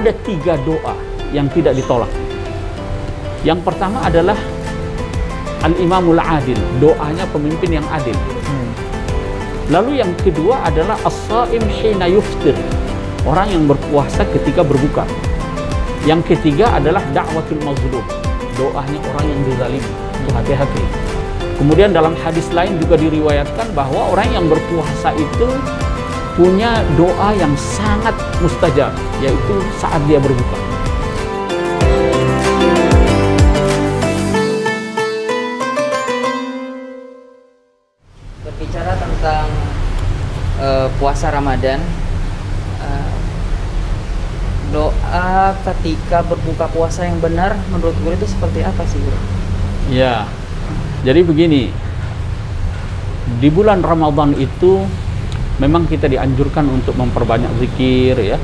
ada 3 doa yang tidak ditolak. Yang pertama adalah Al-Imamul Adil, doanya pemimpin yang adil. Lalu yang kedua adalah As-Saim Hina Yuftir, orang yang berpuasa ketika berbuka. Yang ketiga adalah Da'watul Mazlum, doanya orang yang dizalimi. Itu hati-hati. Kemudian dalam hadis lain juga diriwayatkan bahwa orang yang berpuasa itu punya doa yang sangat mustajab, yaitu saat dia berbuka. Berbicara tentang puasa Ramadan, doa ketika berbuka puasa yang benar menurut guru itu seperti apa sih, Guru? Ya, jadi begini, di bulan Ramadan itu memang kita dianjurkan untuk memperbanyak zikir, ya,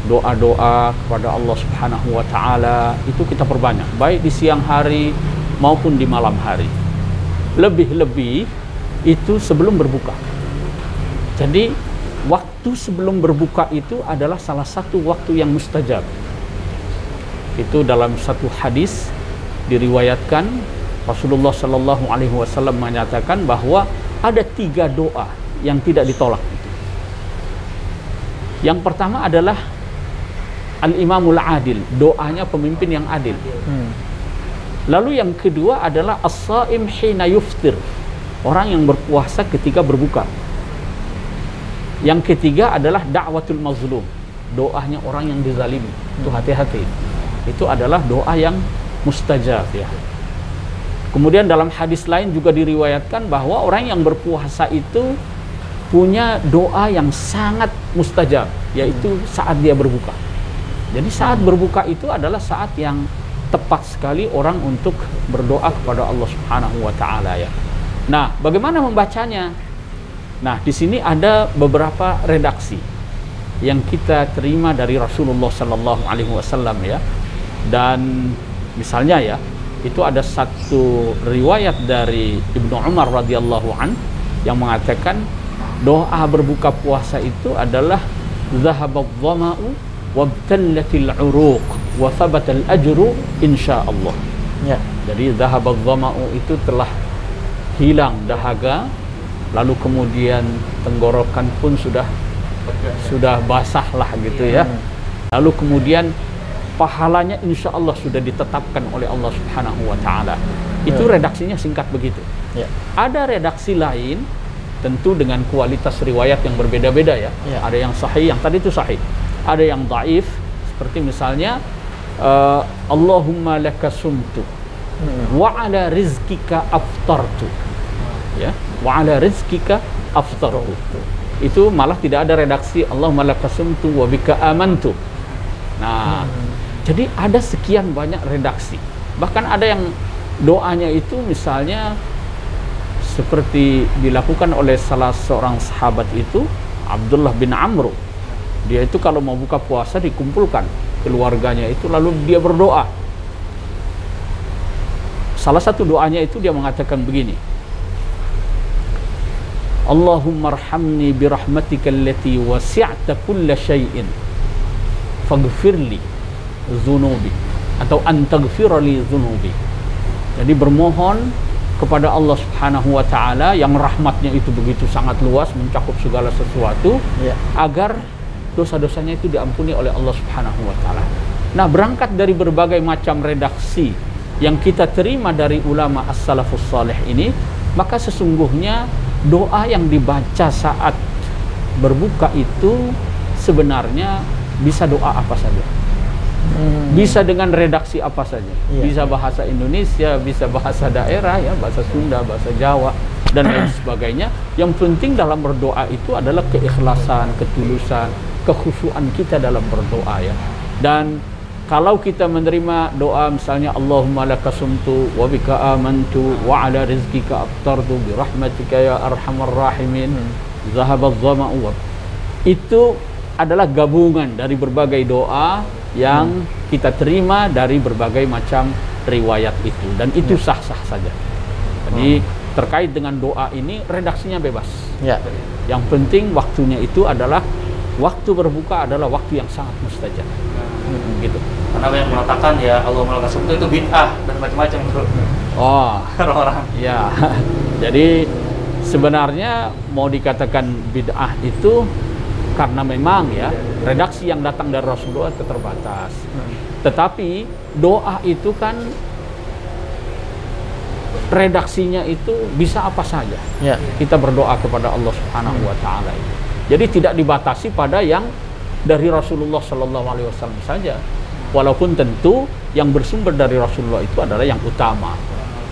doa-doa kepada Allah Subhanahu wa Ta'ala itu kita perbanyak, baik di siang hari maupun di malam hari. Lebih-lebih itu sebelum berbuka. Jadi waktu sebelum berbuka itu adalah salah satu waktu yang mustajab. Itu dalam satu hadis diriwayatkan Rasulullah Shallallahu Alaihi Wasallam menyatakan bahwa ada 3 doa yang tidak ditolak. Yang pertama adalah Al-Imamul Adil, doanya pemimpin yang adil. Lalu yang kedua adalah As-Saim Hina Yuftir, orang yang berpuasa ketika berbuka. Yang ketiga adalah Da'watul Mazlum, doanya orang yang dizalimi. Itu hati-hati. Itu adalah doa yang mustajab, ya. Kemudian dalam hadis lain juga diriwayatkan bahwa orang yang berpuasa itu punya doa yang sangat mustajab, yaitu saat dia berbuka. Jadi saat berbuka itu adalah saat yang tepat sekali orang untuk berdoa kepada Allah Subhanahu wa Ta'ala, ya. Nah, bagaimana membacanya? Nah, di sini ada beberapa redaksi yang kita terima dari Rasulullah Sallallahu Alaihi Wasallam, ya. Dan misalnya, ya, itu ada satu riwayat dari Ibnu Umar radhiyallahu an yang mengatakan doa berbuka puasa itu adalah zahabadh dhama'u wabtallatil uruq wa thabatal ajru insyaallah. Ya. Jadi zahabadh dhama'u itu telah hilang dahaga, lalu kemudian tenggorokan pun sudah basah lah gitu, ya. Lalu kemudian pahalanya insya Allah sudah ditetapkan oleh Allah Subhanahu wa Ta'ala. Itu redaksinya singkat begitu. Ada redaksi lain tentu dengan kualitas riwayat yang berbeda-beda, ya. Ada yang sahih, yang tadi itu sahih. Ada yang dhaif, seperti misalnya Allahumma laka sumtu wa ala rizkika aftartu, ya, wa ala rizkika aftartu. Itu malah tidak ada redaksi Allahumma laka sumtu wa bika amantu. Nah, jadi ada sekian banyak redaksi. Bahkan ada yang doanya itu misalnya seperti dilakukan oleh salah seorang sahabat itu, Abdullah bin Amr. Dia itu kalau mau buka puasa dikumpulkan keluarganya itu, lalu dia berdoa. Salah satu doanya itu dia mengatakan begini, Allahumma arhamni birahmatika allati wasi'ta kulla syai'in faghfirli dzunubi, atau antaghfirli dzunubi. Jadi bermohon kepada Allah Subhanahu wa Ta'ala yang rahmatnya itu begitu sangat luas, mencakup segala sesuatu, agar dosa-dosanya itu diampuni oleh Allah Subhanahu wa Ta'ala. Nah, berangkat dari berbagai macam redaksi yang kita terima dari ulama as-salafus salih ini, maka sesungguhnya doa yang dibaca saat berbuka itu sebenarnya bisa doa apa saja. Bisa dengan redaksi apa saja. Bisa bahasa Indonesia, bisa bahasa daerah, ya, bahasa Sunda, bahasa Jawa, dan lain sebagainya. Yang penting dalam berdoa itu adalah keikhlasan, ketulusan, kekhusyuan kita dalam berdoa, ya. Dan kalau kita menerima doa misalnya Allahumma laka sumtu wa bika amantu wa ala rizkika aftartu bi rahmatika ya arhamar rahimin zahabadh dhama'u, itu adalah gabungan dari berbagai doa yang kita terima dari berbagai macam riwayat itu, dan itu sah-sah saja. Jadi terkait dengan doa ini redaksinya bebas. Yang penting waktunya itu adalah waktu berbuka adalah waktu yang sangat mustajab. Gitu. Karena banyak mengatakan ya Allah melakukan seperti itu bid'ah dan macam-macam bro. Oh, Orang-orang. ya. Jadi sebenarnya mau dikatakan bid'ah itu karena memang ya redaksi yang datang dari Rasulullah itu terbatas. Tetapi doa itu kan redaksinya itu bisa apa saja. Ya. Kita berdoa kepada Allah Subhanahu wa taala itu. Jadi tidak dibatasi pada yang dari Rasulullah Shallallahu alaihi wasallam saja. Walaupun tentu yang bersumber dari Rasulullah itu adalah yang utama.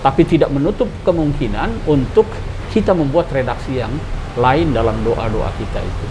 Tapi tidak menutup kemungkinan untuk kita membuat redaksi yang lain dalam doa-doa kita itu.